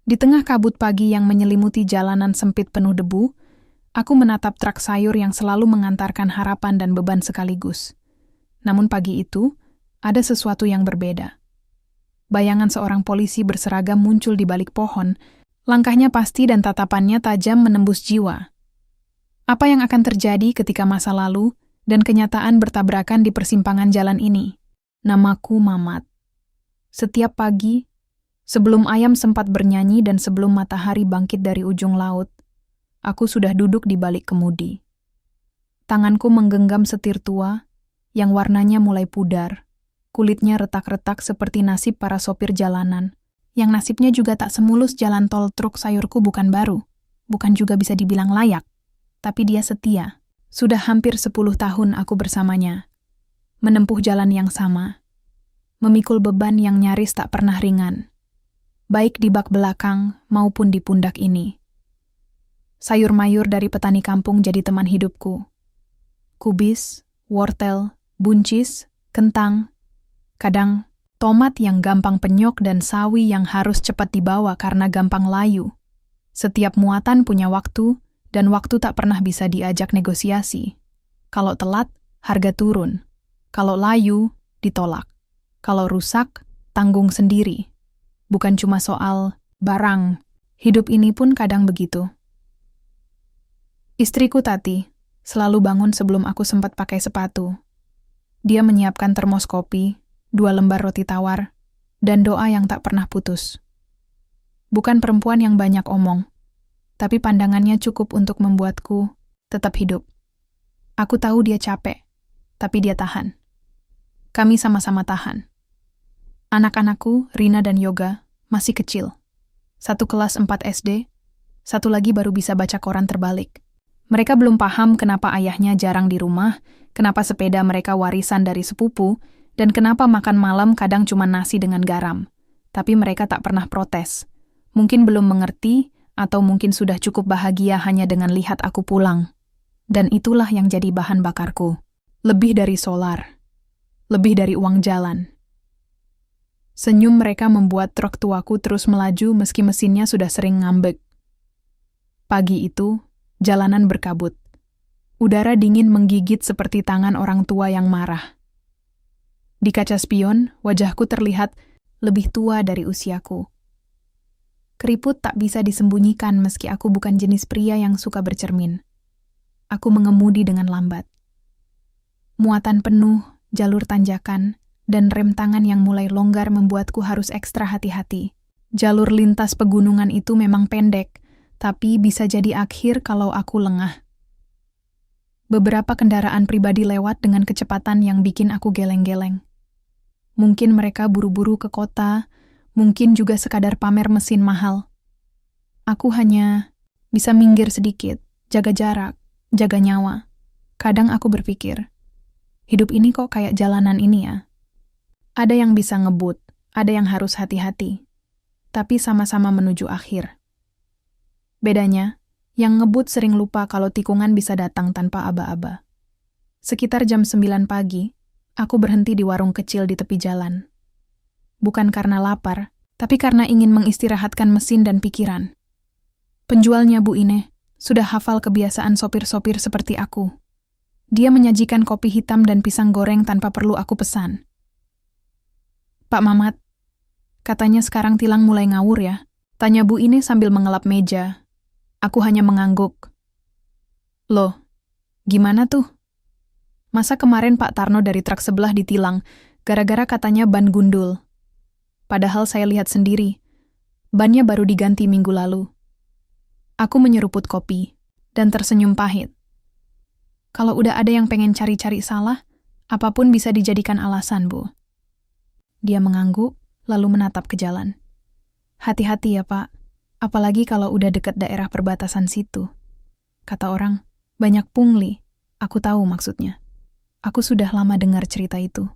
Di tengah kabut pagi yang menyelimuti jalanan sempit penuh debu, aku menatap truk sayur yang selalu mengantarkan harapan dan beban sekaligus. Namun pagi itu, ada sesuatu yang berbeda. Bayangan seorang polisi berseragam muncul di balik pohon, langkahnya pasti dan tatapannya tajam menembus jiwa. Apa yang akan terjadi ketika masa lalu dan kenyataan bertabrakan di persimpangan jalan ini? Namaku Mamat. Setiap pagi, sebelum ayam sempat bernyanyi dan sebelum matahari bangkit dari ujung laut, aku sudah duduk di balik kemudi. Tanganku menggenggam setir tua yang warnanya mulai pudar, kulitnya retak-retak seperti nasib para sopir jalanan, yang nasibnya juga tak semulus jalan tol. Truk sayurku bukan baru, bukan juga bisa dibilang layak, tapi dia setia. Sudah hampir 10 tahun aku bersamanya, menempuh jalan yang sama, memikul beban yang nyaris tak pernah ringan, baik di bak belakang maupun di pundak ini. Sayur mayur dari petani kampung jadi teman hidupku. Kubis, wortel, buncis, kentang, kadang tomat yang gampang penyok dan sawi yang harus cepat dibawa karena gampang layu. Setiap muatan punya waktu, dan waktu tak pernah bisa diajak negosiasi. Kalau telat, harga turun. Kalau layu, ditolak. Kalau rusak, tanggung sendiri. Bukan cuma soal barang, hidup ini pun kadang begitu. Istriku Tati selalu bangun sebelum aku sempat pakai sepatu. Dia menyiapkan termos kopi, 2 lembar roti tawar, dan doa yang tak pernah putus. Bukan perempuan yang banyak omong, tapi pandangannya cukup untuk membuatku tetap hidup. Aku tahu dia capek, tapi dia tahan. Kami sama-sama tahan. Anak-anakku, Rina dan Yoga, masih kecil. Satu kelas 4 SD, satu lagi baru bisa baca koran terbalik. Mereka belum paham kenapa ayahnya jarang di rumah, kenapa sepeda mereka warisan dari sepupu, dan kenapa makan malam kadang cuma nasi dengan garam. Tapi mereka tak pernah protes. Mungkin belum mengerti, atau mungkin sudah cukup bahagia hanya dengan lihat aku pulang. Dan itulah yang jadi bahan bakarku. Lebih dari solar. Lebih dari uang jalan. Senyum mereka membuat truk tuaku terus melaju meski mesinnya sudah sering ngambek. Pagi itu, jalanan berkabut. Udara dingin menggigit seperti tangan orang tua yang marah. Di kaca spion, wajahku terlihat lebih tua dari usiaku. Keriput tak bisa disembunyikan meski aku bukan jenis pria yang suka bercermin. Aku mengemudi dengan lambat. Muatan penuh, jalur tanjakan, dan rem tangan yang mulai longgar membuatku harus ekstra hati-hati. Jalur lintas pegunungan itu memang pendek, tapi bisa jadi akhir kalau aku lengah. Beberapa kendaraan pribadi lewat dengan kecepatan yang bikin aku geleng-geleng. Mungkin mereka buru-buru ke kota, mungkin juga sekadar pamer mesin mahal. Aku hanya bisa minggir sedikit, jaga jarak, jaga nyawa. Kadang aku berpikir, hidup ini kok kayak jalanan ini ya? Ada yang bisa ngebut, ada yang harus hati-hati, tapi sama-sama menuju akhir. Bedanya, yang ngebut sering lupa kalau tikungan bisa datang tanpa aba-aba. Sekitar jam 9 pagi, aku berhenti di warung kecil di tepi jalan. Bukan karena lapar, tapi karena ingin mengistirahatkan mesin dan pikiran. Penjualnya Bu Ine sudah hafal kebiasaan sopir-sopir seperti aku. Dia menyajikan kopi hitam dan pisang goreng tanpa perlu aku pesan. Pak Mamat, katanya sekarang tilang mulai ngawur ya? Tanya Bu Ine sambil mengelap meja. Aku hanya mengangguk. Loh, gimana tuh? Masa kemarin Pak Tarno dari truk sebelah ditilang, gara-gara katanya ban gundul. Padahal saya lihat sendiri, bannya baru diganti minggu lalu. Aku menyeruput kopi, dan tersenyum pahit. Kalau udah ada yang pengen cari-cari salah, apapun bisa dijadikan alasan, Bu. Dia mengangguk, lalu menatap ke jalan. Hati-hati ya, Pak. Apalagi kalau udah dekat daerah perbatasan situ. Kata orang, banyak pungli. Aku tahu maksudnya. Aku sudah lama dengar cerita itu.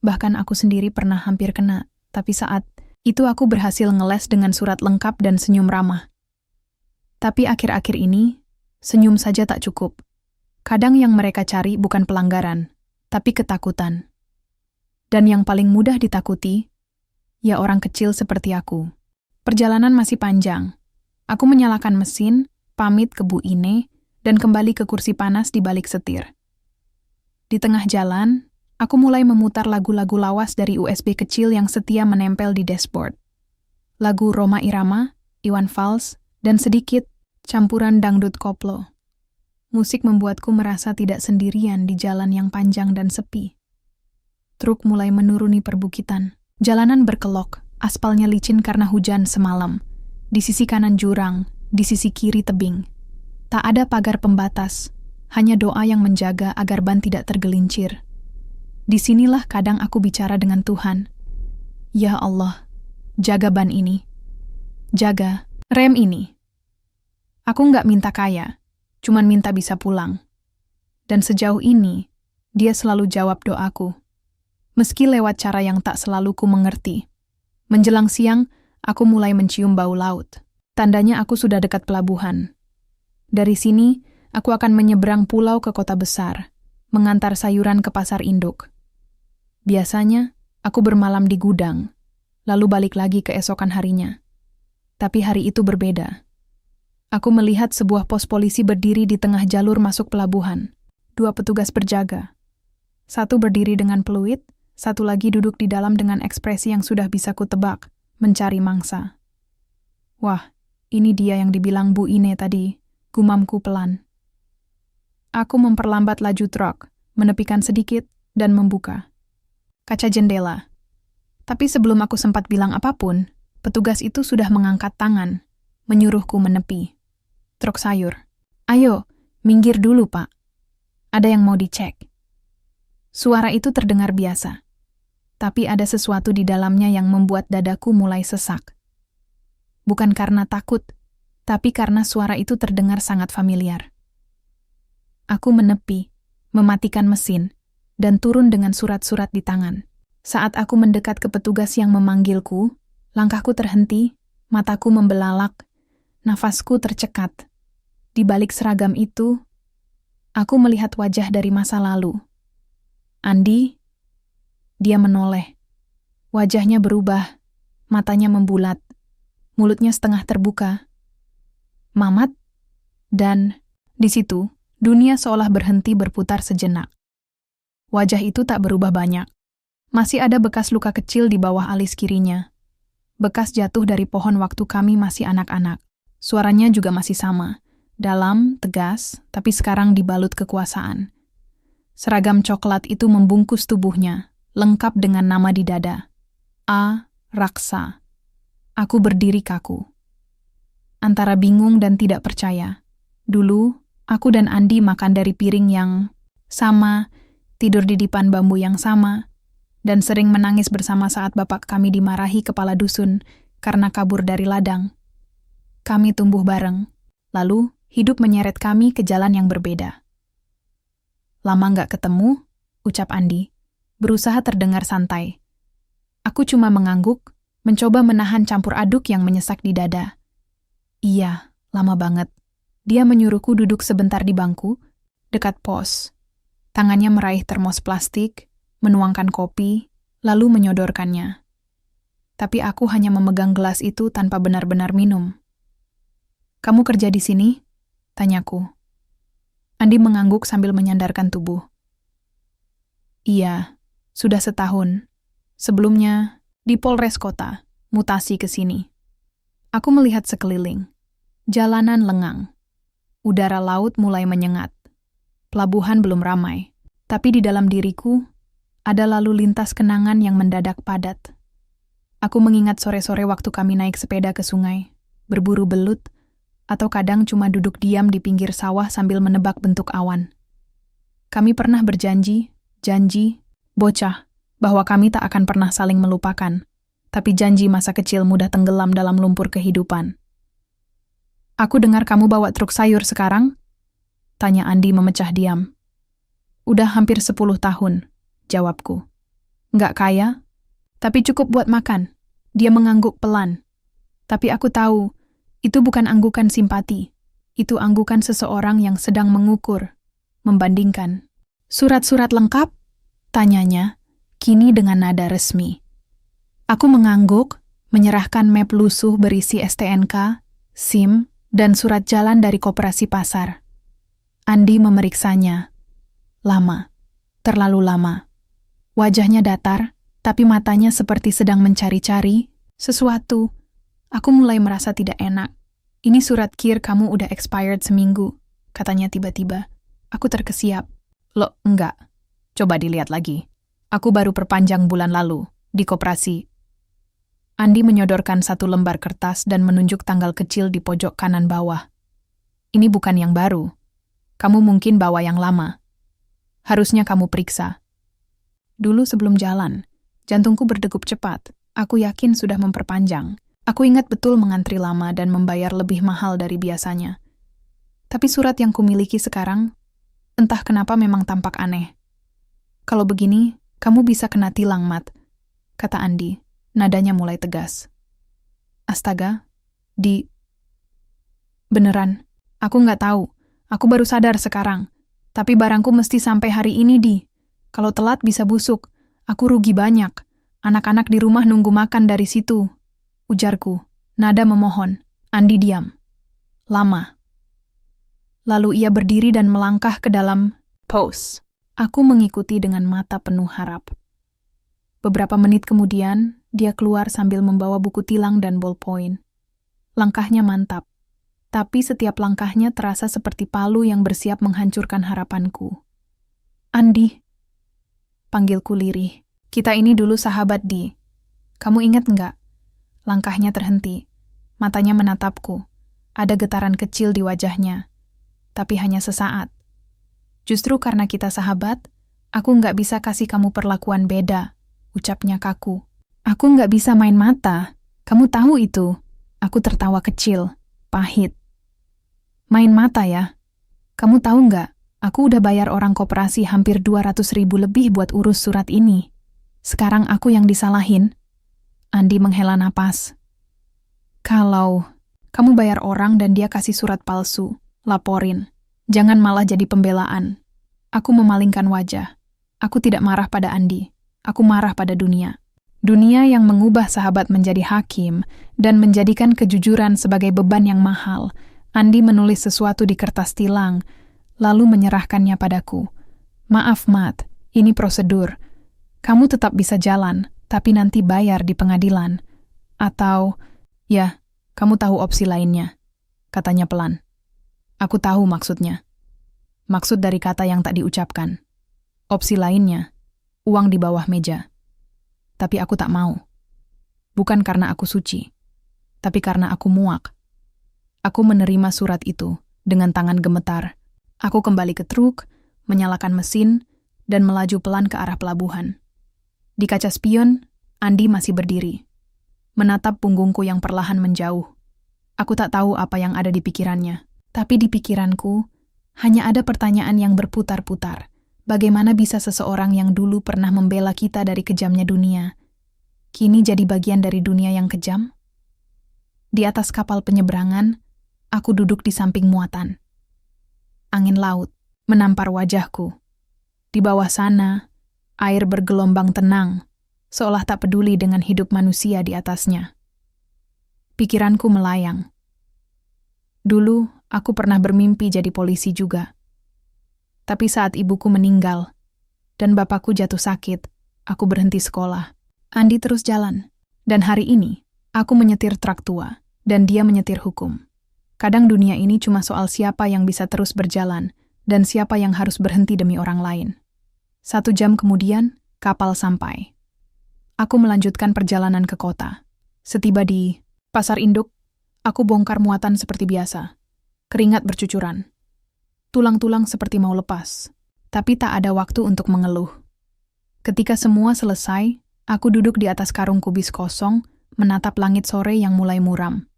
Bahkan aku sendiri pernah hampir kena, tapi saat itu aku berhasil ngeles dengan surat lengkap dan senyum ramah. Tapi akhir-akhir ini, senyum saja tak cukup. Kadang yang mereka cari bukan pelanggaran, tapi ketakutan. Dan yang paling mudah ditakuti, ya orang kecil seperti aku. Perjalanan masih panjang. Aku menyalakan mesin, pamit ke Bu Ine, dan kembali ke kursi panas di balik setir. Di tengah jalan, aku mulai memutar lagu-lagu lawas dari USB kecil yang setia menempel di dashboard. Lagu Rhoma Irama, Iwan Fals, dan sedikit campuran dangdut koplo. Musik membuatku merasa tidak sendirian di jalan yang panjang dan sepi. Truk mulai menuruni perbukitan. Jalanan berkelok, aspalnya licin karena hujan semalam. Di sisi kanan jurang, di sisi kiri tebing. Tak ada pagar pembatas, hanya doa yang menjaga agar ban tidak tergelincir. Disinilah kadang aku bicara dengan Tuhan. Ya Allah, jaga ban ini. Jaga rem ini. Aku nggak minta kaya, cuman minta bisa pulang. Dan sejauh ini, dia selalu jawab doaku. Meski lewat cara yang tak selalu ku mengerti. Menjelang siang, aku mulai mencium bau laut. Tandanya aku sudah dekat pelabuhan. Dari sini, aku akan menyeberang pulau ke kota besar, mengantar sayuran ke pasar induk. Biasanya, aku bermalam di gudang, lalu balik lagi keesokan harinya. Tapi hari itu berbeda. Aku melihat sebuah pos polisi berdiri di tengah jalur masuk pelabuhan. 2 petugas berjaga. Satu berdiri dengan peluit, satu lagi duduk di dalam dengan ekspresi yang sudah bisa kutebak, mencari mangsa. Wah, ini dia yang dibilang Bu Ine tadi, gumamku pelan. Aku memperlambat laju truk, menepikan sedikit, dan membuka kaca jendela. Tapi sebelum aku sempat bilang apapun, petugas itu sudah mengangkat tangan, menyuruhku menepi. Truk sayur. Ayo, minggir dulu, Pak. Ada yang mau dicek. Suara itu terdengar biasa. Tapi ada sesuatu di dalamnya yang membuat dadaku mulai sesak. Bukan karena takut, tapi karena suara itu terdengar sangat familiar. Aku menepi, mematikan mesin, dan turun dengan surat-surat di tangan. Saat aku mendekat ke petugas yang memanggilku, langkahku terhenti, mataku membelalak, nafasku tercekat. Di balik seragam itu, aku melihat wajah dari masa lalu. Andi, dia menoleh. Wajahnya berubah, matanya membulat, mulutnya setengah terbuka. Mamat, dan di situ, dunia seolah berhenti berputar sejenak. Wajah itu tak berubah banyak. Masih ada bekas luka kecil di bawah alis kirinya. Bekas jatuh dari pohon waktu kami masih anak-anak. Suaranya juga masih sama. Dalam, tegas, tapi sekarang dibalut kekuasaan. Seragam coklat itu membungkus tubuhnya, lengkap dengan nama di dada. A. Raksa. Aku berdiri kaku. Antara bingung dan tidak percaya. Dulu, aku dan Andi makan dari piring yang sama, tidur di dipan bambu yang sama, dan sering menangis bersama saat bapak kami dimarahi kepala dusun karena kabur dari ladang. Kami tumbuh bareng, lalu hidup menyeret kami ke jalan yang berbeda. Lama nggak ketemu, ucap Andi, berusaha terdengar santai. Aku cuma mengangguk, mencoba menahan campur aduk yang menyesak di dada. Iya, lama banget. Dia menyuruhku duduk sebentar di bangku, dekat pos. Tangannya meraih termos plastik, menuangkan kopi, lalu menyodorkannya. Tapi aku hanya memegang gelas itu tanpa benar-benar minum. Kamu kerja di sini? Tanyaku. Andi mengangguk sambil menyandarkan tubuh. Iya, sudah setahun. Sebelumnya, di Polres Kota, mutasi ke sini. Aku melihat sekeliling. Jalanan lengang. Udara laut mulai menyengat. Pelabuhan belum ramai. Tapi di dalam diriku, ada lalu lintas kenangan yang mendadak padat. Aku mengingat sore-sore waktu kami naik sepeda ke sungai, berburu belut, atau kadang cuma duduk diam di pinggir sawah sambil menebak bentuk awan. Kami pernah janji, bocah, bahwa kami tak akan pernah saling melupakan, tapi janji masa kecil mudah tenggelam dalam lumpur kehidupan. Aku dengar kamu bawa truk sayur sekarang? Tanya Andi memecah diam. Udah hampir 10 tahun, jawabku. Nggak kaya, tapi cukup buat makan. Dia mengangguk pelan. Tapi aku tahu, itu bukan anggukan simpati. Itu anggukan seseorang yang sedang mengukur, membandingkan. Surat-surat lengkap? Tanyanya, kini dengan nada resmi. Aku mengangguk, Menyerahkan map lusuh berisi STNK, SIM, dan surat jalan dari koperasi pasar. Andi memeriksanya. Lama. Terlalu lama. Wajahnya datar, tapi matanya seperti sedang mencari-cari sesuatu. Aku mulai merasa tidak enak. Ini surat KIR kamu udah expired seminggu, katanya tiba-tiba. Aku terkesiap. Loh, enggak. Coba dilihat lagi. Aku baru perpanjang bulan lalu, di koperasi. Andi menyodorkan satu lembar kertas dan menunjuk tanggal kecil di pojok kanan bawah. Ini bukan yang baru. Kamu mungkin bawa yang lama. Harusnya kamu periksa. Dulu sebelum jalan, jantungku berdegup cepat. Aku yakin sudah memperpanjang. Aku ingat betul mengantri lama dan membayar lebih mahal dari biasanya. Tapi surat yang kumiliki sekarang, entah kenapa memang tampak aneh. Kalau begini, kamu bisa kena tilang, Mat, kata Andi. Nadanya mulai tegas. Astaga, beneran, aku nggak tahu. Aku baru sadar sekarang. Tapi barangku mesti sampai hari ini, Kalau telat bisa busuk. Aku rugi banyak. Anak-anak di rumah nunggu makan dari situ. Ujarku. Nada memohon. Andi diam. Lama. Lalu ia berdiri dan melangkah ke dalam pos. Aku mengikuti dengan mata penuh harap. Beberapa menit kemudian, dia keluar sambil membawa buku tilang dan ballpoint. Langkahnya mantap, tapi setiap langkahnya terasa seperti palu yang bersiap menghancurkan harapanku. Andi, panggilku lirih. Kita ini dulu sahabat, Di. Kamu ingat nggak? Langkahnya terhenti. Matanya menatapku. Ada getaran kecil di wajahnya. Tapi hanya sesaat. Justru karena kita sahabat, aku nggak bisa kasih kamu perlakuan beda, ucapnya kaku. Aku nggak bisa main mata. Kamu tahu itu. Aku tertawa kecil, pahit. Main mata ya? Kamu tahu nggak? Aku udah bayar orang koperasi hampir 200.000 lebih buat urus surat ini. Sekarang aku yang disalahin. Andi menghela napas. Kalau kamu bayar orang dan dia kasih surat palsu, laporin. Jangan malah jadi pembelaan. Aku memalingkan wajah. Aku tidak marah pada Andi. Aku marah pada dunia. Dunia yang mengubah sahabat menjadi hakim dan menjadikan kejujuran sebagai beban yang mahal. Andi menulis sesuatu di kertas tilang, lalu menyerahkannya padaku. Maaf, Mat, ini prosedur. Kamu tetap bisa jalan, tapi nanti bayar di pengadilan. Atau, ya, kamu tahu opsi lainnya, katanya pelan. Aku tahu maksudnya. Maksud dari kata yang tak diucapkan. Opsi lainnya, uang di bawah meja. Tapi aku tak mau. Bukan karena aku suci, tapi karena aku muak. Aku menerima surat itu dengan tangan gemetar. Aku kembali ke truk, menyalakan mesin, dan melaju pelan ke arah pelabuhan. Di kaca spion, Andi masih berdiri, menatap punggungku yang perlahan menjauh. Aku tak tahu apa yang ada di pikirannya, tapi di pikiranku hanya ada pertanyaan yang berputar-putar. Bagaimana bisa seseorang yang dulu pernah membela kita dari kejamnya dunia, kini jadi bagian dari dunia yang kejam? Di atas kapal penyeberangan, aku duduk di samping muatan. Angin laut menampar wajahku. Di bawah sana, air bergelombang tenang, seolah tak peduli dengan hidup manusia di atasnya. Pikiranku melayang. Dulu, aku pernah bermimpi jadi polisi juga. Tapi saat ibuku meninggal, dan bapakku jatuh sakit, aku berhenti sekolah. Andi terus jalan, dan hari ini, aku menyetir truk tua, dan dia menyetir hukum. Kadang dunia ini cuma soal siapa yang bisa terus berjalan, dan siapa yang harus berhenti demi orang lain. 1 jam kemudian, kapal sampai. Aku melanjutkan perjalanan ke kota. Setiba di Pasar Induk, aku bongkar muatan seperti biasa. Keringat bercucuran. Tulang-tulang seperti mau lepas, tapi tak ada waktu untuk mengeluh. Ketika semua selesai, aku duduk di atas karung kubis kosong, menatap langit sore yang mulai muram.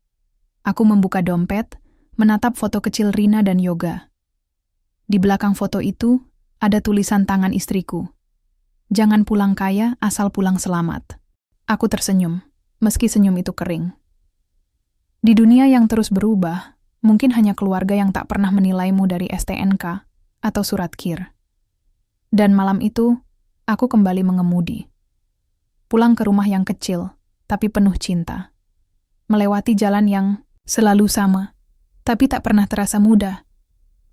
Aku membuka dompet, menatap foto kecil Rina dan Yoga. Di belakang foto itu, ada tulisan tangan istriku. Jangan pulang kaya, asal pulang selamat. Aku tersenyum, meski senyum itu kering. Di dunia yang terus berubah, mungkin hanya keluarga yang tak pernah menilaimu dari STNK atau surat KIR. Dan malam itu, aku kembali mengemudi. Pulang ke rumah yang kecil, tapi penuh cinta. Melewati jalan yang selalu sama, tapi tak pernah terasa mudah.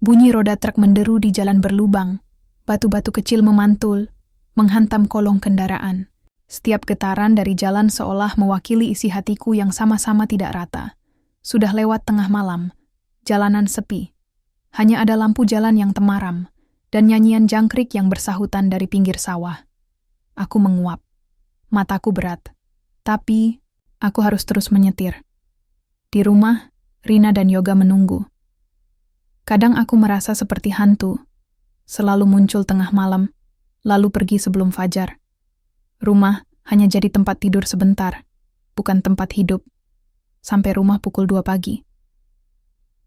Bunyi roda truk menderu di jalan berlubang, batu-batu kecil memantul, menghantam kolong kendaraan. Setiap getaran dari jalan seolah mewakili isi hatiku yang sama-sama tidak rata. Sudah lewat tengah malam, jalanan sepi. Hanya ada lampu jalan yang temaram, dan nyanyian jangkrik yang bersahutan dari pinggir sawah. Aku menguap. Mataku berat. Tapi, aku harus terus menyetir. Di rumah, Rina dan Yoga menunggu. Kadang aku merasa seperti hantu. Selalu muncul tengah malam, lalu pergi sebelum fajar. Rumah hanya jadi tempat tidur sebentar, bukan tempat hidup. Sampai rumah pukul 2 pagi.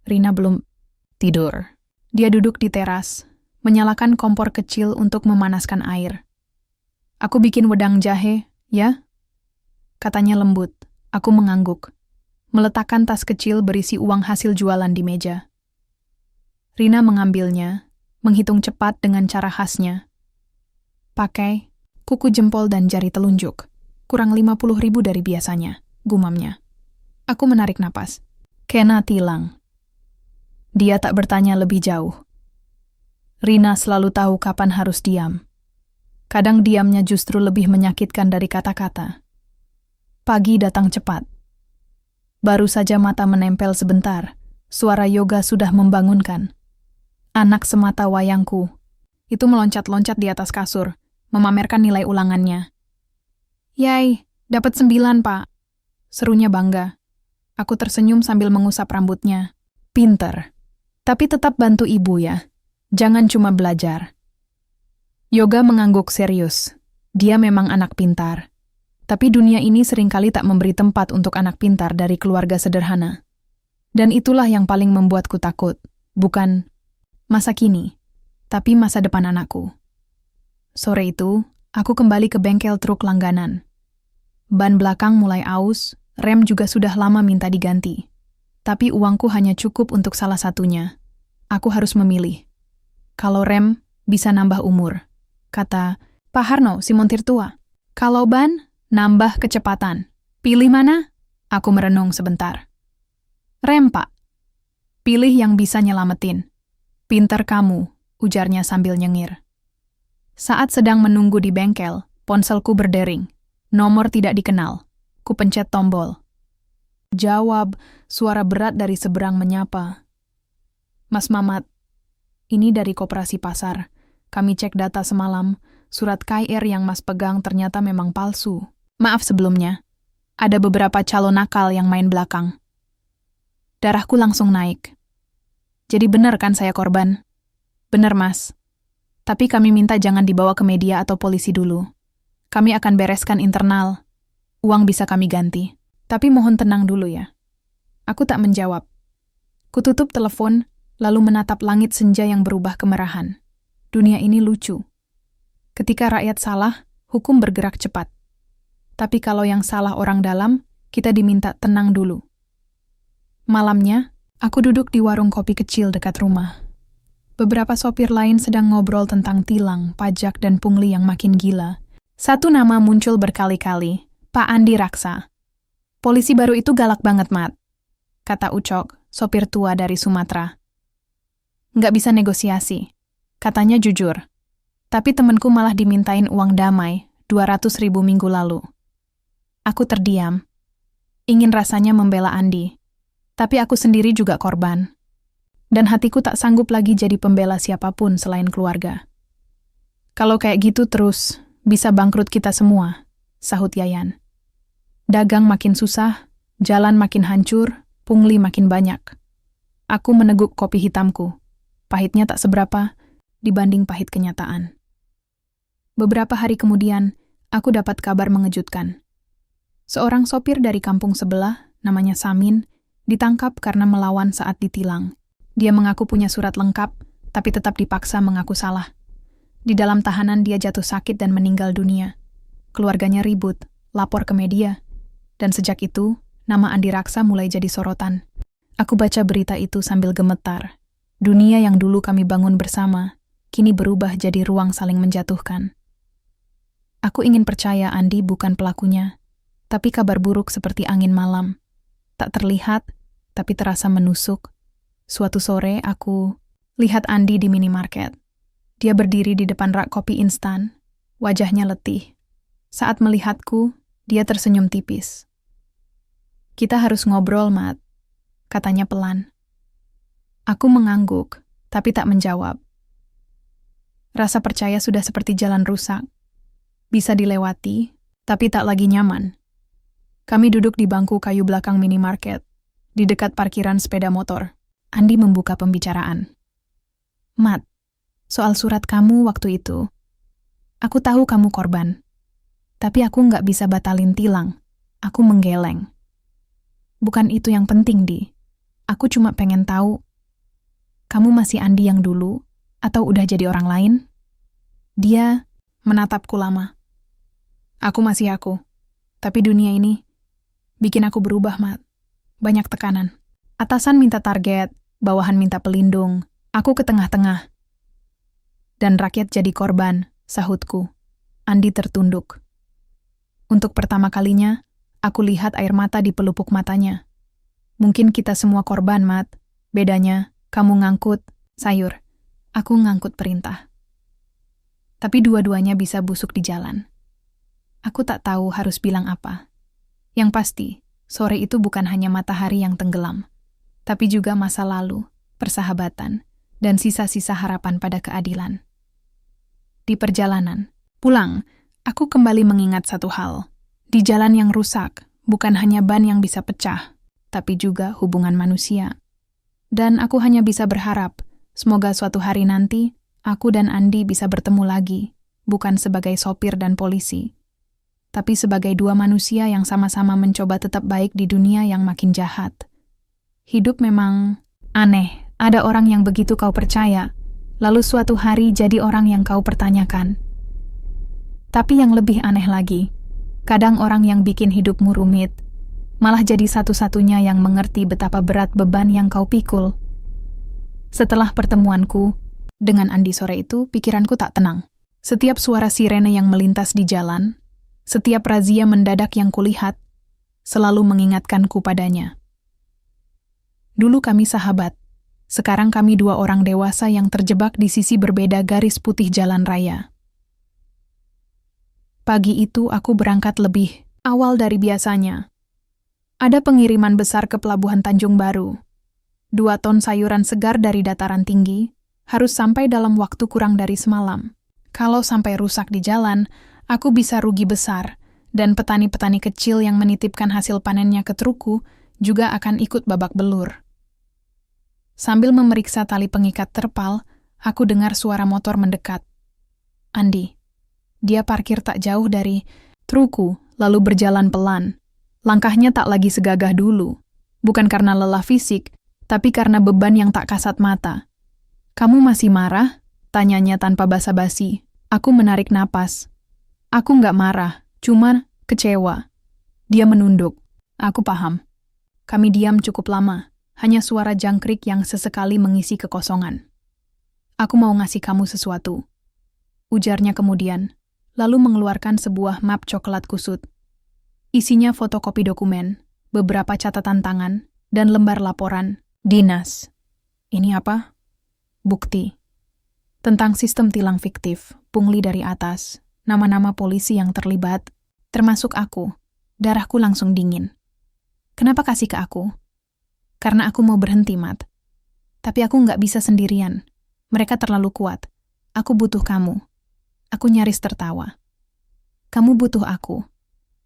Rina belum tidur. Dia duduk di teras, menyalakan kompor kecil untuk memanaskan air. "Aku bikin wedang jahe, ya?" Katanya lembut. Aku mengangguk. Meletakkan tas kecil berisi uang hasil jualan di meja. Rina mengambilnya, menghitung cepat dengan cara khasnya. "Pakai kuku jempol dan jari telunjuk. Kurang 50.000 dari biasanya," gumamnya. Aku menarik napas. Kena tilang. Dia tak bertanya lebih jauh. Rina selalu tahu kapan harus diam. Kadang diamnya justru lebih menyakitkan dari kata-kata. Pagi datang cepat. Baru saja mata menempel sebentar, suara Yoga sudah membangunkan. Anak semata wayangku. Itu meloncat-loncat di atas kasur, memamerkan nilai ulangannya. "Yay, dapat 9, Pak," serunya bangga. Aku tersenyum sambil mengusap rambutnya. "Pinter. Tapi tetap bantu ibu ya. Jangan cuma belajar." Yoga mengangguk serius. Dia memang anak pintar. Tapi dunia ini seringkali tak memberi tempat untuk anak pintar dari keluarga sederhana. Dan itulah yang paling membuatku takut. Bukan masa kini, tapi masa depan anakku. Sore itu, aku kembali ke bengkel truk langganan. Ban belakang mulai aus, rem juga sudah lama minta diganti. Tapi uangku hanya cukup untuk salah satunya. Aku harus memilih. Kalau rem, bisa nambah umur, kata Pak Harno, si montir tua. Kalau ban, nambah kecepatan. Pilih mana? Aku merenung sebentar. Rem, Pak. Pilih yang bisa nyelamatin. Pinter kamu, ujarnya sambil nyengir. Saat sedang menunggu di bengkel, ponselku berdering. Nomor tidak dikenal. Ku pencet tombol. Jawab, suara berat dari seberang menyapa. "Mas Mamat, ini dari Koperasi Pasar. Kami cek data semalam. Surat KIR yang Mas pegang ternyata memang palsu. Maaf sebelumnya. Ada beberapa calon nakal yang main belakang." Darahku langsung naik. "Jadi benar kan saya korban?" "Benar, Mas. Tapi kami minta jangan dibawa ke media atau polisi dulu. Kami akan bereskan internal. Uang bisa kami ganti. Tapi mohon tenang dulu ya." Aku tak menjawab. Kututup telepon, lalu menatap langit senja yang berubah kemerahan. Dunia ini lucu. Ketika rakyat salah, hukum bergerak cepat. Tapi kalau yang salah orang dalam, kita diminta tenang dulu. Malamnya, aku duduk di warung kopi kecil dekat rumah. Beberapa sopir lain sedang ngobrol tentang tilang, pajak, dan pungli yang makin gila. Satu nama muncul berkali-kali, Pak Andi Raksa. "Polisi baru itu galak banget, Mat," kata Ucok, sopir tua dari Sumatera. "Nggak bisa negosiasi," katanya jujur. Tapi temanku malah dimintain uang damai, 200.000 minggu lalu. Aku terdiam. Ingin rasanya membela Andi. Tapi aku sendiri juga korban. Dan hatiku tak sanggup lagi jadi pembela siapapun selain keluarga. "Kalau kayak gitu terus, bisa bangkrut kita semua," sahut Yayan. "Dagang makin susah, jalan makin hancur, pungli makin banyak." Aku meneguk kopi hitamku. Pahitnya tak seberapa dibanding pahit kenyataan. Beberapa hari kemudian, aku dapat kabar mengejutkan. Seorang sopir dari kampung sebelah, namanya Samin, ditangkap karena melawan saat ditilang. Dia mengaku punya surat lengkap, tapi tetap dipaksa mengaku salah. Di dalam tahanan dia jatuh sakit dan meninggal dunia. Keluarganya ribut, lapor ke media. Dan sejak itu, nama Andi Raksa mulai jadi sorotan. Aku baca berita itu sambil gemetar. Dunia yang dulu kami bangun bersama, kini berubah jadi ruang saling menjatuhkan. Aku ingin percaya Andi bukan pelakunya, Tapi kabar buruk seperti angin malam. Tak terlihat, tapi terasa menusuk. Suatu sore aku lihat Andi di minimarket. Dia berdiri di depan rak kopi instan, wajahnya letih. Saat melihatku, dia tersenyum tipis. "Kita harus ngobrol, Mat," katanya pelan. Aku mengangguk, tapi tak menjawab. Rasa percaya sudah seperti jalan rusak. Bisa dilewati, tapi tak lagi nyaman. Kami duduk di bangku kayu belakang minimarket, di dekat parkiran sepeda motor. Andi membuka pembicaraan. "Mat, soal surat kamu waktu itu. Aku tahu kamu korban. Tapi aku nggak bisa batalin tilang. Aku menggeleng. Bukan itu yang penting, Di. Aku cuma pengen tahu, kamu masih Andi yang dulu, atau udah jadi orang lain?" Dia menatapku lama. "Aku masih aku. Tapi dunia ini bikin aku berubah, Mat. Banyak tekanan. Atasan minta target, bawahan minta pelindung. Aku ke tengah-tengah. Dan rakyat jadi korban," sahutku. Andi tertunduk. Untuk pertama kalinya, aku lihat air mata di pelupuk matanya. "Mungkin kita semua korban, Mat. Bedanya, kamu ngangkut sayur. Aku ngangkut perintah. Tapi dua-duanya bisa busuk di jalan." Aku tak tahu harus bilang apa. Yang pasti, sore itu bukan hanya matahari yang tenggelam, tapi juga masa lalu, persahabatan, dan sisa-sisa harapan pada keadilan. Di perjalanan pulang, aku kembali mengingat satu hal. Di jalan yang rusak, bukan hanya ban yang bisa pecah, tapi juga hubungan manusia. Dan aku hanya bisa berharap, semoga suatu hari nanti, aku dan Andi bisa bertemu lagi, bukan sebagai sopir dan polisi, tapi sebagai dua manusia yang sama-sama mencoba tetap baik di dunia yang makin jahat. Hidup memang aneh. Ada orang yang begitu kau percaya, lalu suatu hari jadi orang yang kau pertanyakan. Tapi yang lebih aneh lagi, kadang orang yang bikin hidupmu rumit, malah jadi satu-satunya yang mengerti betapa berat beban yang kau pikul. Setelah pertemuanku dengan Andi sore itu, pikiranku tak tenang. Setiap suara sirene yang melintas di jalan, setiap razia mendadak yang kulihat, selalu mengingatkanku padanya. Dulu kami sahabat, sekarang kami dua orang dewasa yang terjebak di sisi berbeda garis putih jalan raya. Pagi itu aku berangkat lebih awal dari biasanya. Ada pengiriman besar ke Pelabuhan Tanjung Baru. 2 ton sayuran segar dari dataran tinggi harus sampai dalam waktu kurang dari semalam. Kalau sampai rusak di jalan, aku bisa rugi besar, dan petani-petani kecil yang menitipkan hasil panennya ke truku juga akan ikut babak belur. Sambil memeriksa tali pengikat terpal, aku dengar suara motor mendekat. Andi. Dia parkir tak jauh dari truku, lalu berjalan pelan. Langkahnya tak lagi segagah dulu. Bukan karena lelah fisik, tapi karena beban yang tak kasat mata. "Kamu masih marah?" tanyanya tanpa basa-basi. Aku menarik napas. "Aku nggak marah, cuma kecewa." Dia menunduk. Aku paham. Kami diam cukup lama, hanya suara jangkrik yang sesekali mengisi kekosongan. "Aku mau ngasih kamu sesuatu," ujarnya kemudian, lalu mengeluarkan sebuah map coklat kusut. Isinya fotokopi dokumen, beberapa catatan tangan, dan lembar laporan dinas. Ini apa? Bukti. Tentang sistem tilang fiktif, pungli dari atas, nama-nama polisi yang terlibat, termasuk aku. Darahku langsung dingin. "Kenapa kasih ke aku?" "Karena aku mau berhenti, Mat. Tapi aku nggak bisa sendirian. Mereka terlalu kuat. Aku butuh kamu." Aku nyaris tertawa. "Kamu butuh aku.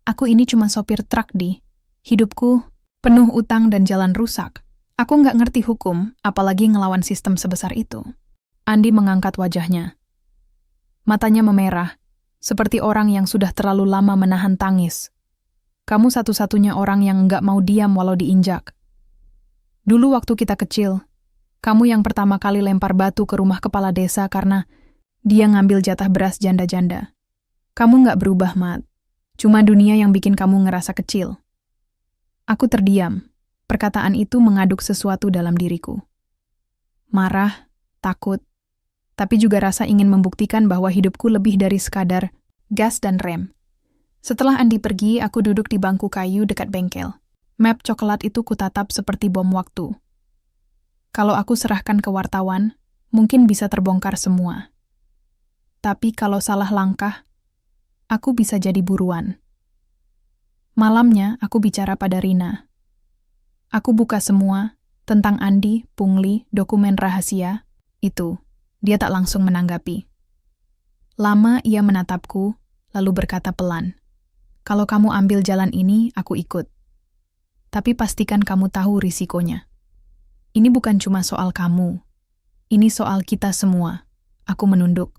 Aku ini cuma sopir truk, Di. Hidupku penuh utang dan jalan rusak. Aku nggak ngerti hukum, apalagi ngelawan sistem sebesar itu." Andi mengangkat wajahnya. Matanya memerah, seperti orang yang sudah terlalu lama menahan tangis. "Kamu satu-satunya orang yang nggak mau diam walau diinjak. Dulu waktu kita kecil, kamu yang pertama kali lempar batu ke rumah kepala desa karena dia ngambil jatah beras janda-janda. Kamu nggak berubah, Mat. Cuma dunia yang bikin kamu ngerasa kecil." Aku terdiam. Perkataan itu mengaduk sesuatu dalam diriku. Marah, takut, tapi juga rasa ingin membuktikan bahwa hidupku lebih dari sekadar gas dan rem. Setelah Andi pergi, aku duduk di bangku kayu dekat bengkel. Map coklat itu kutatap seperti bom waktu. Kalau aku serahkan ke wartawan, mungkin bisa terbongkar semua. Tapi kalau salah langkah, aku bisa jadi buruan. Malamnya, aku bicara pada Rina. Aku buka semua tentang Andi, pungli, dokumen rahasia, itu. Dia tak langsung menanggapi. Lama ia menatapku, lalu berkata pelan, "Kalau kamu ambil jalan ini, aku ikut. Tapi pastikan kamu tahu risikonya. Ini bukan cuma soal kamu. Ini soal kita semua." Aku menunduk.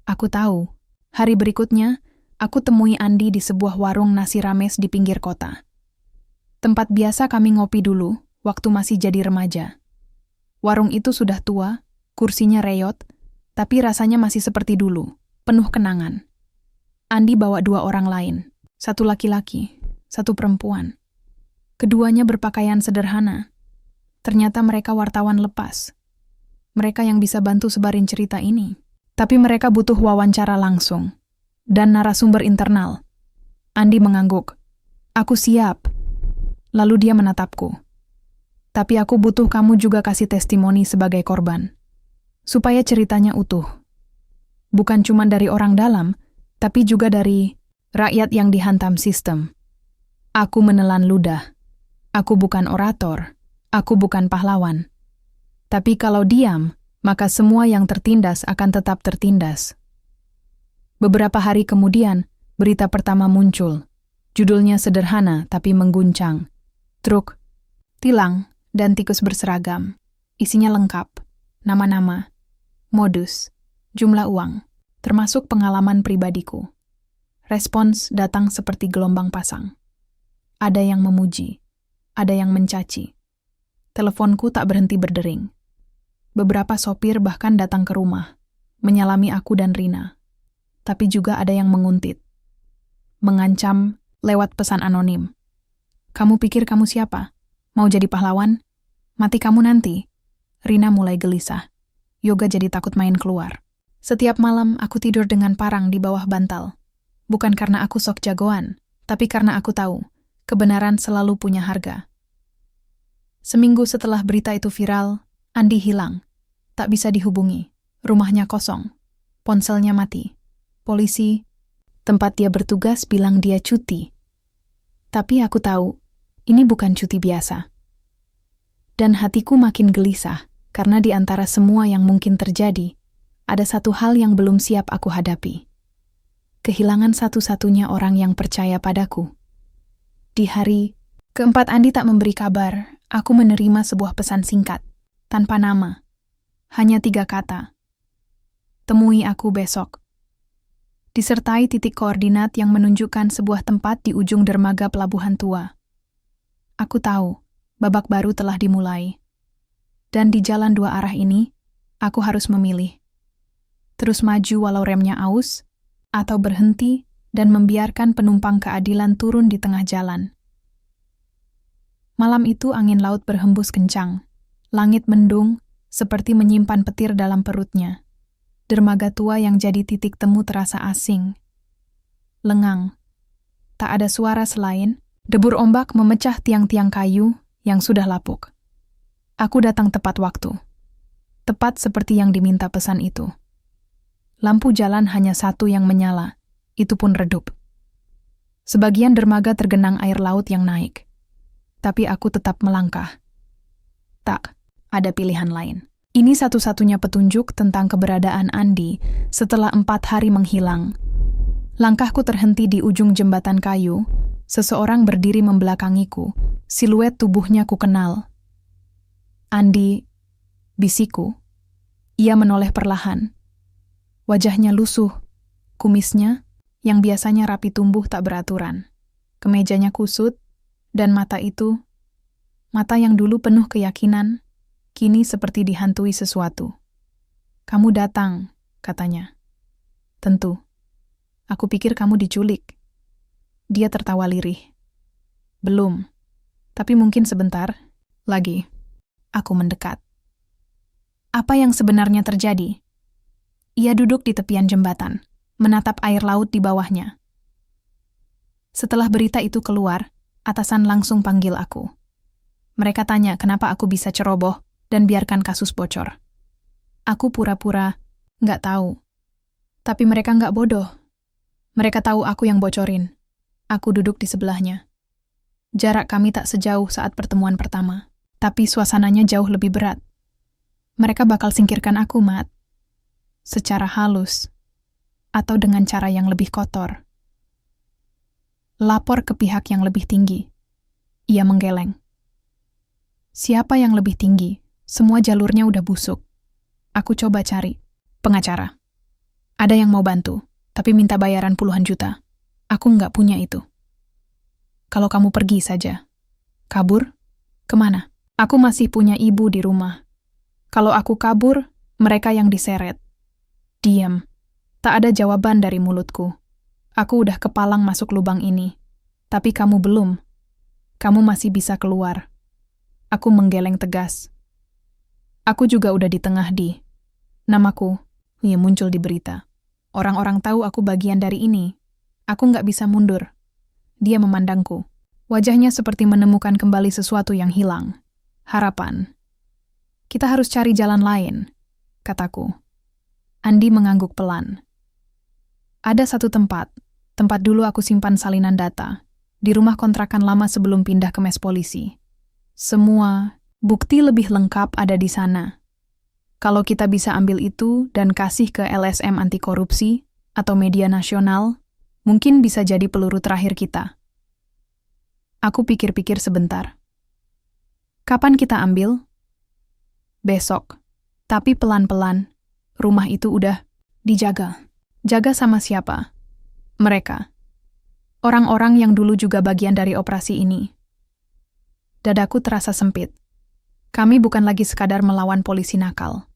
Aku tahu. Hari berikutnya, aku temui Andi di sebuah warung nasi rames di pinggir kota. Tempat biasa kami ngopi dulu, waktu masih jadi remaja. Warung itu sudah tua, kursinya reyot, tapi rasanya masih seperti dulu, penuh kenangan. Andi bawa 2 orang lain, 1 laki-laki, 1 perempuan. Keduanya berpakaian sederhana. Ternyata mereka wartawan lepas. Mereka yang bisa bantu sebarin cerita ini. Tapi mereka butuh wawancara langsung. Dan narasumber internal. Andi mengangguk. "Aku siap." Lalu dia menatapku. "Tapi aku butuh kamu juga kasih testimoni sebagai korban. Supaya ceritanya utuh. Bukan cuma dari orang dalam, tapi juga dari rakyat yang dihantam sistem." Aku menelan ludah. Aku bukan orator. Aku bukan pahlawan. Tapi kalau diam, maka semua yang tertindas akan tetap tertindas. Beberapa hari kemudian, berita pertama muncul. Judulnya sederhana tapi mengguncang. Truk, tilang, dan tikus berseragam. Isinya lengkap. Nama-nama, modus, jumlah uang, termasuk pengalaman pribadiku. Respons datang seperti gelombang pasang. Ada yang memuji, ada yang mencaci. Teleponku tak berhenti berdering. Beberapa sopir bahkan datang ke rumah, menyalami aku dan Rina. Tapi juga ada yang menguntit. Mengancam lewat pesan anonim. "Kamu pikir kamu siapa? Mau jadi pahlawan? Mati kamu nanti." Rina mulai gelisah. Yoga jadi takut main keluar. Setiap malam aku tidur dengan parang di bawah bantal. Bukan karena aku sok jagoan, tapi karena aku tahu, kebenaran selalu punya harga. Seminggu setelah berita itu viral, Andi hilang. Tak bisa dihubungi. Rumahnya kosong. Ponselnya mati. Polisi, tempat dia bertugas, bilang dia cuti. Tapi aku tahu, ini bukan cuti biasa. Dan hatiku makin gelisah, karena di antara semua yang mungkin terjadi, ada satu hal yang belum siap aku hadapi. Kehilangan satu-satunya orang yang percaya padaku. Di hari keempat Andi tak memberi kabar, aku menerima sebuah pesan singkat, tanpa nama. Hanya 3 kata. "Temui aku besok." Disertai titik koordinat yang menunjukkan sebuah tempat di ujung dermaga pelabuhan tua. Aku tahu, babak baru telah dimulai. Dan di jalan 2 arah ini, aku harus memilih. Terus maju walau remnya aus, atau berhenti dan membiarkan penumpang keadilan turun di tengah jalan. Malam itu angin laut berhembus kencang. Langit mendung, seperti menyimpan petir dalam perutnya. Dermaga tua yang jadi titik temu terasa asing. Lengang. Tak ada suara selain debur ombak memecah tiang-tiang kayu yang sudah lapuk. Aku datang tepat waktu. Tepat seperti yang diminta pesan itu. Lampu jalan hanya 1 yang menyala, itu pun redup. Sebagian dermaga tergenang air laut yang naik. Tapi aku tetap melangkah. Tak ada pilihan lain. Ini satu-satunya petunjuk tentang keberadaan Andi setelah 4 hari menghilang. Langkahku terhenti di ujung jembatan kayu. Seseorang berdiri membelakangiku. Siluet tubuhnya ku kenal. "Andi," bisiku. Ia menoleh perlahan. Wajahnya lusuh. Kumisnya, yang biasanya rapi tumbuh tak beraturan. Kemejanya kusut, dan mata itu, mata yang dulu penuh keyakinan, kini seperti dihantui sesuatu. "Kamu datang," katanya. "Tentu. Aku pikir kamu diculik." Dia tertawa lirih. "Belum. Tapi mungkin sebentar lagi." Aku mendekat. "Apa yang sebenarnya terjadi?" Ia duduk di tepian jembatan, menatap air laut di bawahnya. Setelah berita itu keluar, atasan langsung panggil aku. Mereka tanya kenapa aku bisa ceroboh dan biarkan kasus bocor. Aku pura-pura nggak tahu. Tapi mereka nggak bodoh. Mereka tahu aku yang bocorin. Aku duduk di sebelahnya. Jarak kami tak sejauh saat pertemuan pertama, tapi suasananya jauh lebih berat. Mereka bakal singkirkan aku, Matt. Secara halus, atau dengan cara yang lebih kotor. Lapor ke pihak yang lebih tinggi. Ia menggeleng. Siapa yang lebih tinggi? Semua jalurnya udah busuk. Aku coba cari pengacara. Ada yang mau bantu, tapi minta bayaran puluhan juta. Aku nggak punya itu. Kalau kamu pergi saja. Kabur? Kemana? Aku masih punya ibu di rumah. Kalau aku kabur, mereka yang diseret. Diam. Tak ada jawaban dari mulutku. Aku udah kepalang masuk lubang ini. Tapi kamu belum. Kamu masih bisa keluar. Aku menggeleng tegas. Aku juga udah di tengah di. Namaku, ia muncul di berita. Orang-orang tahu aku bagian dari ini. Aku nggak bisa mundur. Dia memandangku. Wajahnya seperti menemukan kembali sesuatu yang hilang. Harapan. Kita harus cari jalan lain, kataku. Andi mengangguk pelan. Ada satu tempat dulu aku simpan salinan data, di rumah kontrakan lama sebelum pindah ke mes polisi. Semua bukti lebih lengkap ada di sana. Kalau kita bisa ambil itu dan kasih ke LSM anti korupsi atau media nasional, mungkin bisa jadi peluru terakhir kita. Aku pikir-pikir sebentar. Kapan kita ambil? Besok. Tapi pelan-pelan, rumah itu udah dijaga. Jaga sama siapa? Mereka. Orang-orang yang dulu juga bagian dari operasi ini. Dadaku terasa sempit. Kami bukan lagi sekadar melawan polisi nakal.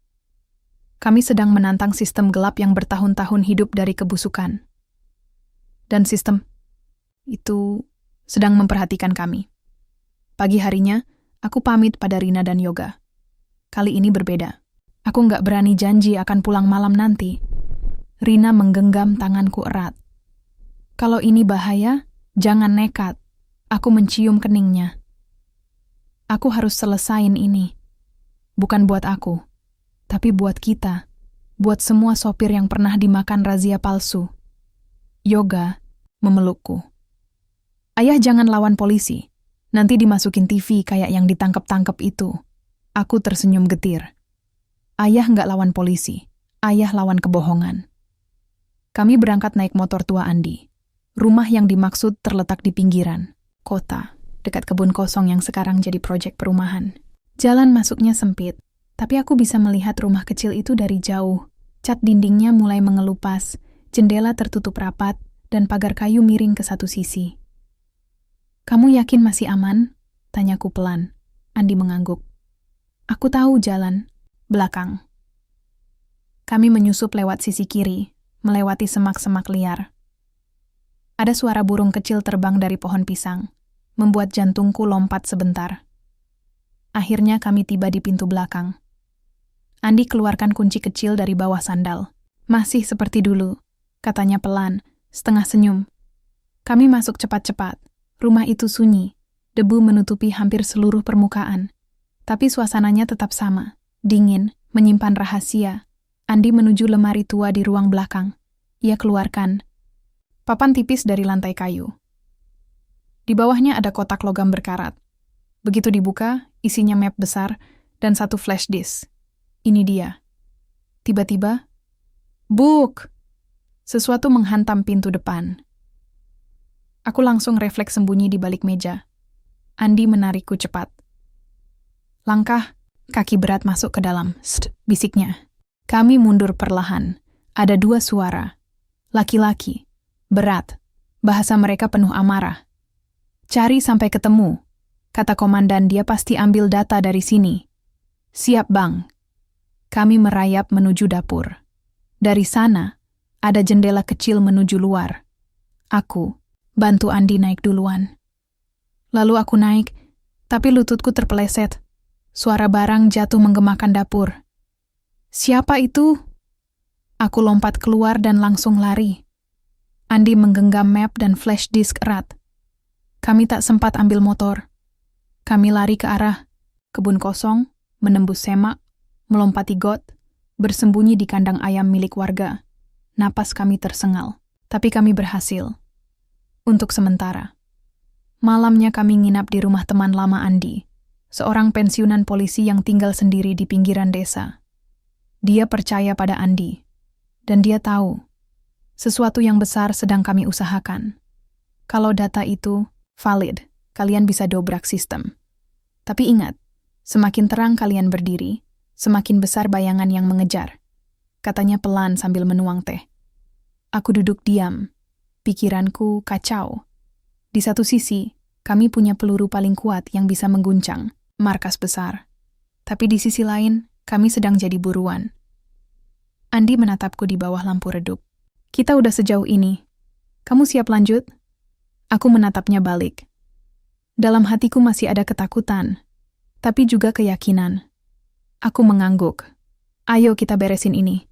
Kami sedang menantang sistem gelap yang bertahun-tahun hidup dari kebusukan. Dan sistem itu sedang memperhatikan kami. Pagi harinya, aku pamit pada Rina dan Yoga. Kali ini berbeda. Aku nggak berani janji akan pulang malam nanti. Rina menggenggam tanganku erat. Kalau ini bahaya, jangan nekat. Aku mencium keningnya. Aku harus selesain ini. Bukan buat aku, tapi buat kita. Buat semua sopir yang pernah dimakan razia palsu. Yoga memelukku. Ayah jangan lawan polisi. Nanti dimasukin TV kayak yang ditangkap-tangkap itu. Aku tersenyum getir. Ayah nggak lawan polisi. Ayah lawan kebohongan. Kami berangkat naik motor tua Andi. Rumah yang dimaksud terletak di pinggiran kota, dekat kebun kosong yang sekarang jadi proyek perumahan. Jalan masuknya sempit, tapi aku bisa melihat rumah kecil itu dari jauh. Cat dindingnya mulai mengelupas, jendela tertutup rapat, dan pagar kayu miring ke satu sisi. Kamu yakin masih aman? Tanyaku pelan. Andi mengangguk. Aku tahu jalan. Belakang. Kami menyusup lewat sisi kiri, melewati semak-semak liar. Ada suara burung kecil terbang dari pohon pisang, membuat jantungku lompat sebentar. Akhirnya kami tiba di pintu belakang. Andi keluarkan kunci kecil dari bawah sandal. Masih seperti dulu, katanya pelan, setengah senyum. Kami masuk cepat-cepat. Rumah itu sunyi, debu menutupi hampir seluruh permukaan. Tapi suasananya tetap sama, dingin, menyimpan rahasia. Andi menuju lemari tua di ruang belakang. Ia keluarkan papan tipis dari lantai kayu. Di bawahnya ada kotak logam berkarat. Begitu dibuka, isinya map besar dan satu flash disk. Ini dia. Tiba-tiba, buk! Sesuatu menghantam pintu depan. Aku langsung refleks sembunyi di balik meja. Andi menarikku cepat. Langkah, kaki berat masuk ke dalam. St, bisiknya. Kami mundur perlahan. Ada dua suara. Laki-laki. Berat. Bahasa mereka penuh amarah. Cari sampai ketemu. Kata komandan, dia pasti ambil data dari sini. Siap, Bang. Kami merayap menuju dapur. Dari sana, ada jendela kecil menuju luar. Aku bantu Andi naik duluan. Lalu aku naik, tapi lututku terpeleset. Suara barang jatuh menggemakan dapur. Siapa itu? Aku lompat keluar dan langsung lari. Andi menggenggam map dan flash disk erat. Kami tak sempat ambil motor. Kami lari ke arah kebun kosong, menembus semak, melompati got, bersembunyi di kandang ayam milik warga. Napas kami tersengal, tapi kami berhasil. Untuk sementara. Malamnya kami nginap di rumah teman lama Andi, seorang pensiunan polisi yang tinggal sendiri di pinggiran desa. Dia percaya pada Andi, dan dia tahu sesuatu yang besar sedang kami usahakan. Kalau data itu valid, kalian bisa dobrak sistem. Tapi ingat, semakin terang kalian berdiri, semakin besar bayangan yang mengejar. Katanya pelan sambil menuang teh. Aku duduk diam, pikiranku kacau. Di satu sisi, kami punya peluru paling kuat yang bisa mengguncang markas besar. Tapi di sisi lain, kami sedang jadi buruan. Andi menatapku di bawah lampu redup. Kita udah sejauh ini. Kamu siap lanjut? Aku menatapnya balik. Dalam hatiku masih ada ketakutan, tapi juga keyakinan. Aku mengangguk. Ayo kita beresin ini.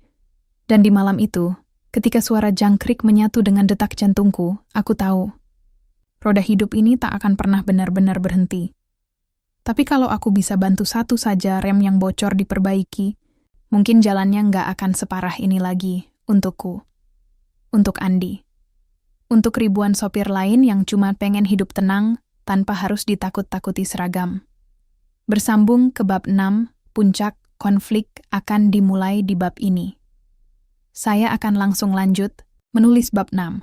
Dan di malam itu, ketika suara jangkrik menyatu dengan detak jantungku, aku tahu. Roda hidup ini tak akan pernah benar-benar berhenti. Tapi kalau aku bisa bantu satu saja rem yang bocor diperbaiki, mungkin jalannya nggak akan separah ini lagi untukku. Untuk Andi. Untuk ribuan sopir lain yang cuma pengen hidup tenang tanpa harus ditakut-takuti seragam. Bersambung ke bab 6, puncak konflik akan dimulai di bab ini. Saya akan langsung lanjut menulis bab 6.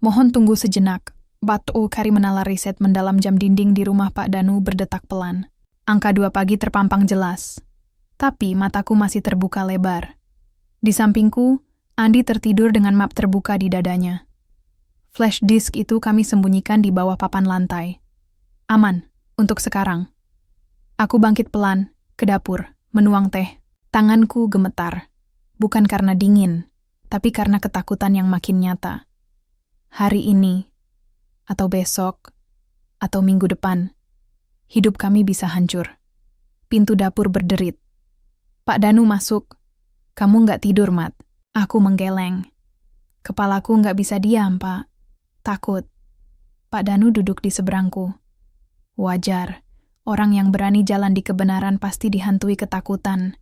Mohon tunggu sejenak. Batu kari menala riset mendalam jam dinding di rumah Pak Danu berdetak pelan. Angka 2 pagi terpampang jelas. Tapi mataku masih terbuka lebar. Di sampingku, Andi tertidur dengan map terbuka di dadanya. Flash disk itu kami sembunyikan di bawah papan lantai. Aman, untuk sekarang. Aku bangkit pelan, ke dapur, menuang teh. Tanganku gemetar. Bukan karena dingin, tapi karena ketakutan yang makin nyata. Hari ini, atau besok, atau minggu depan, hidup kami bisa hancur. Pintu dapur berderit. Pak Danu masuk. Kamu nggak tidur, Mat. Aku menggeleng. Kepalaku nggak bisa diam, Pak. Takut. Pak Danu duduk di seberangku. Wajar, orang yang berani jalan di kebenaran pasti dihantui ketakutan.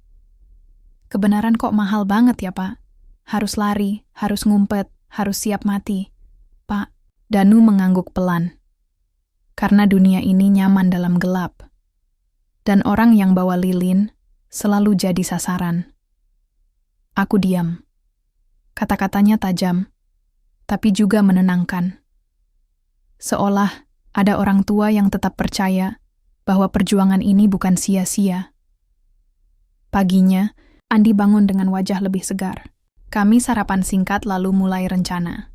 Kebenaran kok mahal banget ya, Pak? Harus lari, harus ngumpet, harus siap mati. Pak, Danu mengangguk pelan. Karena dunia ini nyaman dalam gelap. Dan orang yang bawa lilin selalu jadi sasaran. Aku diam. Kata-katanya tajam, tapi juga menenangkan. Seolah ada orang tua yang tetap percaya bahwa perjuangan ini bukan sia-sia. Paginya, Andi bangun dengan wajah lebih segar. Kami sarapan singkat lalu mulai rencana.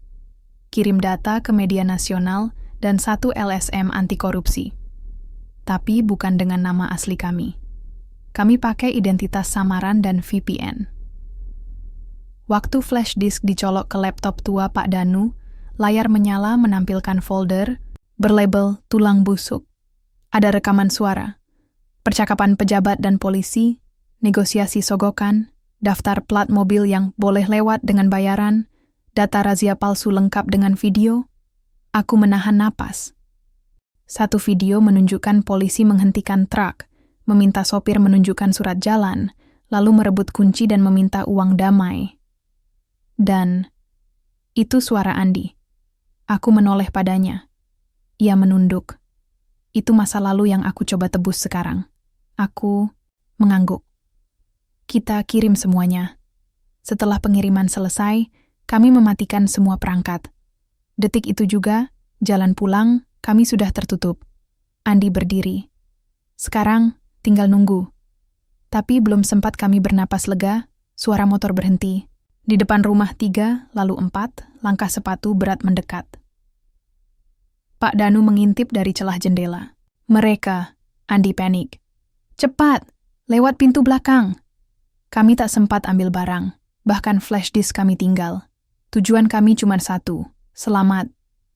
Kirim data ke media nasional dan 1 LSM anti korupsi. Tapi bukan dengan nama asli kami. Kami pakai identitas samaran dan VPN. Waktu flash disk dicolok ke laptop tua Pak Danu, layar menyala menampilkan folder berlabel tulang busuk. Ada rekaman suara, percakapan pejabat dan polisi, negosiasi sogokan, daftar plat mobil yang boleh lewat dengan bayaran, data razia palsu lengkap dengan video. Aku menahan napas. Satu video menunjukkan polisi menghentikan truk, meminta sopir menunjukkan surat jalan, lalu merebut kunci dan meminta uang damai. Dan itu suara Andi. Aku menoleh padanya. Ia menunduk. Itu masa lalu yang aku coba tebus sekarang. Aku mengangguk. Kita kirim semuanya. Setelah pengiriman selesai, kami mematikan semua perangkat. Detik itu juga, jalan pulang, kami sudah tertutup. Andi berdiri. Sekarang, tinggal nunggu. Tapi belum sempat kami bernapas lega, suara motor berhenti. Di depan rumah 3, lalu 4, langkah sepatu berat mendekat. Pak Danu mengintip dari celah jendela. Mereka, Andi panik. Cepat, lewat pintu belakang. Kami tak sempat ambil barang, bahkan flash disk kami tinggal. Tujuan kami cuma satu, selamat.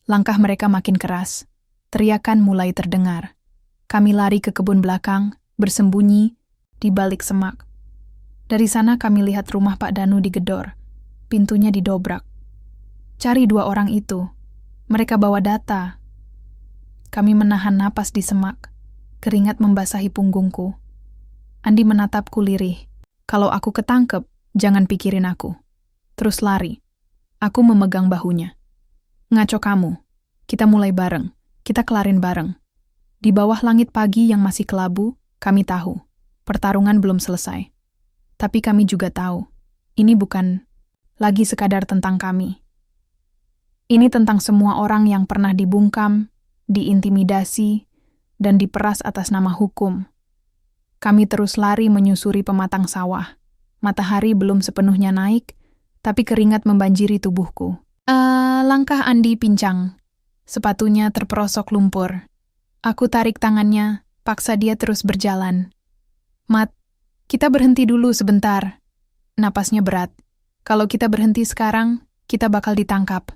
Langkah mereka makin keras. Teriakan mulai terdengar. Kami lari ke kebun belakang, bersembunyi di balik semak. Dari sana kami lihat rumah Pak Danu digedor. Pintunya didobrak. Cari 2 orang itu. Mereka bawa data. Kami menahan napas di semak. Keringat membasahi punggungku. Andi menatapku lirih. Kalau aku ketangkep, jangan pikirin aku. Terus lari. Aku memegang bahunya. Ngaco kamu. Kita mulai bareng. Kita kelarin bareng. Di bawah langit pagi yang masih kelabu, kami tahu. Pertarungan belum selesai. Tapi kami juga tahu. Ini bukan lagi sekadar tentang kami. Ini tentang semua orang yang pernah dibungkam, diintimidasi, dan diperas atas nama hukum. Kami terus lari menyusuri pematang sawah. Matahari belum sepenuhnya naik, tapi keringat membanjiri tubuhku. Langkah Andi pincang. Sepatunya terperosok lumpur. Aku tarik tangannya, paksa dia terus berjalan. Mat, kita berhenti dulu sebentar. Napasnya berat. Kalau kita berhenti sekarang, kita bakal ditangkap.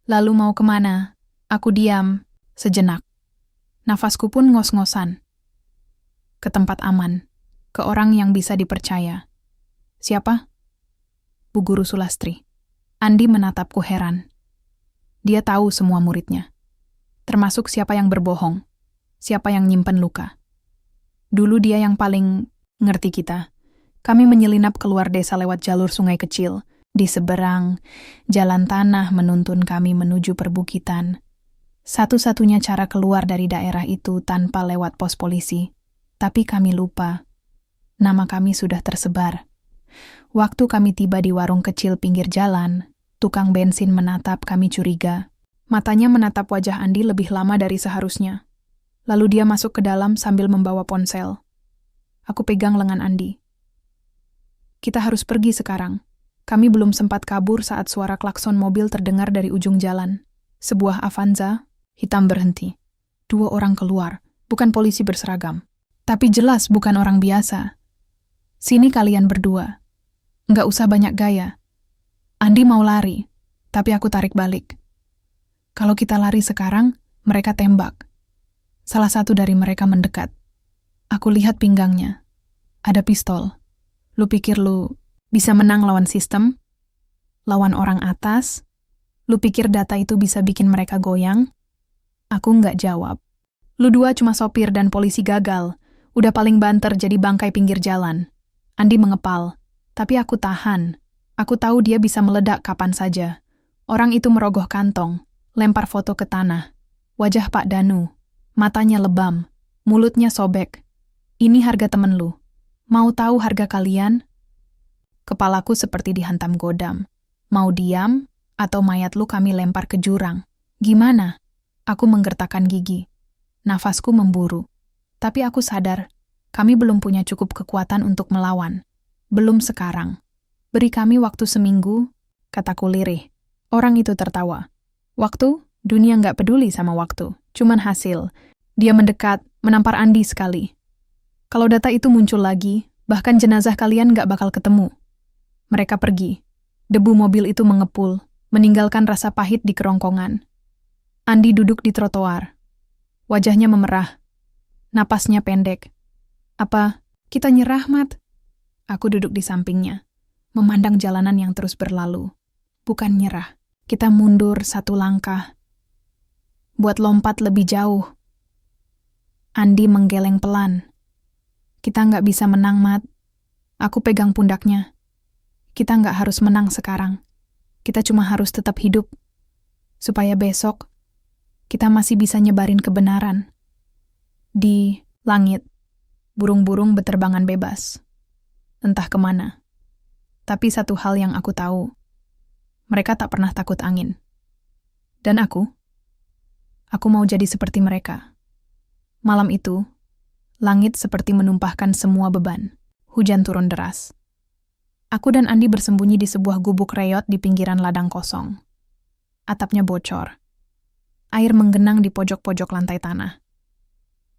Lalu mau kemana? Aku diam, sejenak. Nafasku pun ngos-ngosan. Ke tempat aman. Ke orang yang bisa dipercaya. Siapa? Bu Guru Sulastri. Andi menatapku heran. Dia tahu semua muridnya. Termasuk siapa yang berbohong. Siapa yang nyimpen luka. Dulu dia yang paling ngerti kita. Kami menyelinap keluar desa lewat jalur sungai kecil. Di seberang, jalan tanah menuntun kami menuju perbukitan. Satu-satunya cara keluar dari daerah itu tanpa lewat pos polisi. Tapi kami lupa. Nama kami sudah tersebar. Waktu kami tiba di warung kecil pinggir jalan, tukang bensin menatap kami curiga. Matanya menatap wajah Andi lebih lama dari seharusnya. Lalu dia masuk ke dalam sambil membawa ponsel. Aku pegang lengan Andi. Kita harus pergi sekarang. Kami belum sempat kabur saat suara klakson mobil terdengar dari ujung jalan. Sebuah Avanza, hitam berhenti. 2 orang keluar, bukan polisi berseragam. Tapi jelas bukan orang biasa. Sini kalian berdua. Nggak usah banyak gaya. Andi mau lari, tapi aku tarik balik. Kalau kita lari sekarang, mereka tembak. Salah satu dari mereka mendekat. Aku lihat pinggangnya. Ada pistol. Lu pikir lu bisa menang lawan sistem? Lawan orang atas? Lu pikir data itu bisa bikin mereka goyang? Aku nggak jawab. Lu 2 cuma sopir dan polisi gagal. Udah paling banter jadi bangkai pinggir jalan. Andi mengepal. Tapi aku tahan. Aku tahu dia bisa meledak kapan saja. Orang itu merogoh kantong. Lempar foto ke tanah. Wajah Pak Danu. Matanya lebam. Mulutnya sobek. Ini harga temen lu. Mau tahu harga kalian? Kepalaku seperti dihantam godam. Mau diam? Atau mayat lu kami lempar ke jurang? Gimana? Aku menggertakkan gigi. Nafasku memburu. Tapi aku sadar, kami belum punya cukup kekuatan untuk melawan. Belum sekarang. Beri kami waktu seminggu, kataku lirih. Orang itu tertawa. Waktu? Dunia nggak peduli sama waktu. Cuman hasil. Dia mendekat, menampar Andi sekali. Kalau data itu muncul lagi, bahkan jenazah kalian nggak bakal ketemu. Mereka pergi. Debu mobil itu mengepul, meninggalkan rasa pahit di kerongkongan. Andi duduk di trotoar. Wajahnya memerah. Napasnya pendek. Apa, kita nyerah, Mat? Aku duduk di sampingnya, memandang jalanan yang terus berlalu. Bukan nyerah. Kita mundur 1 langkah. Buat lompat lebih jauh. Andi menggeleng pelan. Kita nggak bisa menang, Mat. Aku pegang pundaknya. Kita nggak harus menang sekarang. Kita cuma harus tetap hidup. Supaya besok, kita masih bisa nyebarin kebenaran. Di langit, burung-burung berterbangan bebas. Entah kemana. Tapi satu hal yang aku tahu, mereka tak pernah takut angin. Dan aku mau jadi seperti mereka. Malam itu, langit seperti menumpahkan semua beban. Hujan turun deras. Aku dan Andi bersembunyi di sebuah gubuk reot di pinggiran ladang kosong. Atapnya bocor. Air menggenang di pojok-pojok lantai tanah.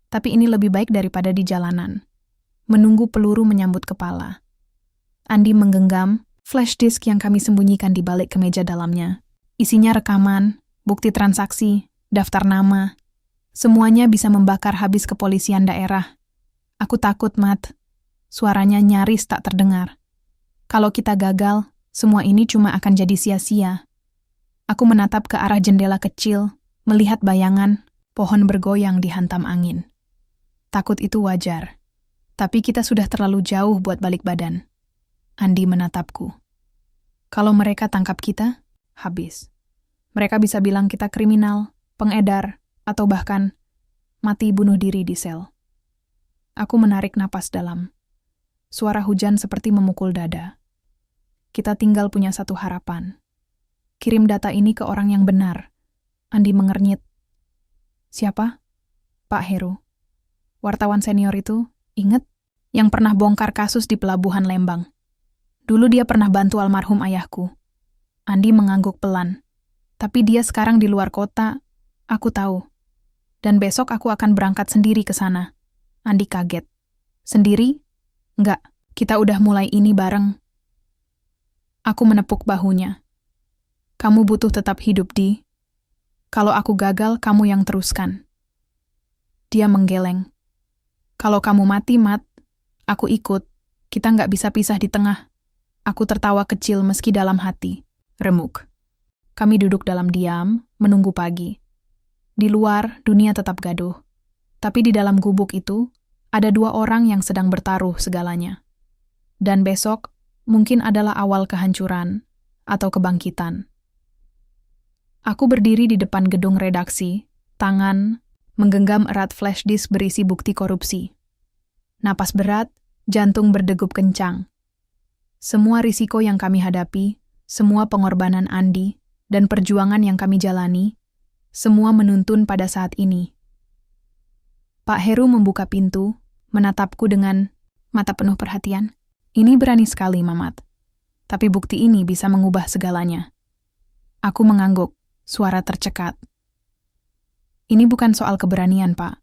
Tapi ini lebih baik daripada di jalanan. Menunggu peluru menyambut kepala. Andi menggenggam flash disk yang kami sembunyikan di balik kemeja dalamnya. Isinya rekaman, bukti transaksi, daftar nama. Semuanya bisa membakar habis kepolisian daerah. Aku takut, Mat. Suaranya nyaris tak terdengar. Kalau kita gagal, semua ini cuma akan jadi sia-sia. Aku menatap ke arah jendela kecil, melihat bayangan, Pohon bergoyang dihantam angin. Takut itu wajar, tapi kita sudah terlalu jauh buat balik badan. Andi menatapku. Kalau mereka tangkap kita, habis. Mereka bisa bilang kita kriminal, pengedar, atau bahkan mati bunuh diri di sel. Aku menarik napas dalam. Suara hujan seperti memukul dada. Kita tinggal punya satu harapan. Kirim data ini ke orang yang benar. Andi mengernyit. Siapa? Pak Heru. Wartawan senior itu, inget? Yang pernah bongkar kasus di pelabuhan Lembang. Dulu dia pernah bantu almarhum ayahku. Andi mengangguk pelan. Tapi dia sekarang di luar kota, aku tahu. Dan besok aku akan berangkat sendiri ke sana. Andi kaget. Sendiri? Enggak, kita udah mulai ini bareng. Aku menepuk bahunya. Kamu butuh tetap hidup, Di. Kalau aku gagal, kamu yang teruskan. Dia menggeleng. Kalau kamu mati, Mat, aku ikut. Kita nggak bisa pisah di tengah. Aku tertawa kecil meski dalam hati. Remuk. Kami duduk dalam diam, menunggu pagi. Di luar, dunia tetap gaduh. Tapi di dalam gubuk itu, ada dua orang yang sedang bertaruh segalanya. Dan besok, mungkin adalah awal kehancuran atau kebangkitan. Aku berdiri di depan gedung redaksi, tangan menggenggam erat flash disk berisi bukti korupsi. Napas berat, jantung berdegup kencang. Semua risiko yang kami hadapi, semua pengorbanan Andi, dan perjuangan yang kami jalani, semua menuntun pada saat ini. Pak Heru membuka pintu, menatapku dengan mata penuh perhatian. Ini berani sekali, Mamat. Tapi bukti ini bisa mengubah segalanya. Aku mengangguk. Suara tercekat. Ini bukan soal keberanian, Pak.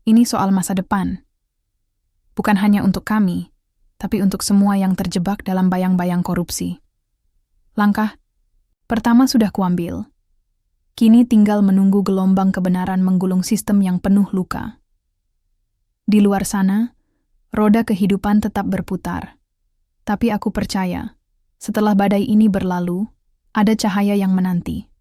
Ini soal masa depan. Bukan hanya untuk kami, tapi untuk semua yang terjebak dalam bayang-bayang korupsi. Langkah pertama sudah kuambil. Kini tinggal menunggu gelombang kebenaran menggulung sistem yang penuh luka. Di luar sana, roda kehidupan tetap berputar. Tapi aku percaya, setelah badai ini berlalu, ada cahaya yang menanti.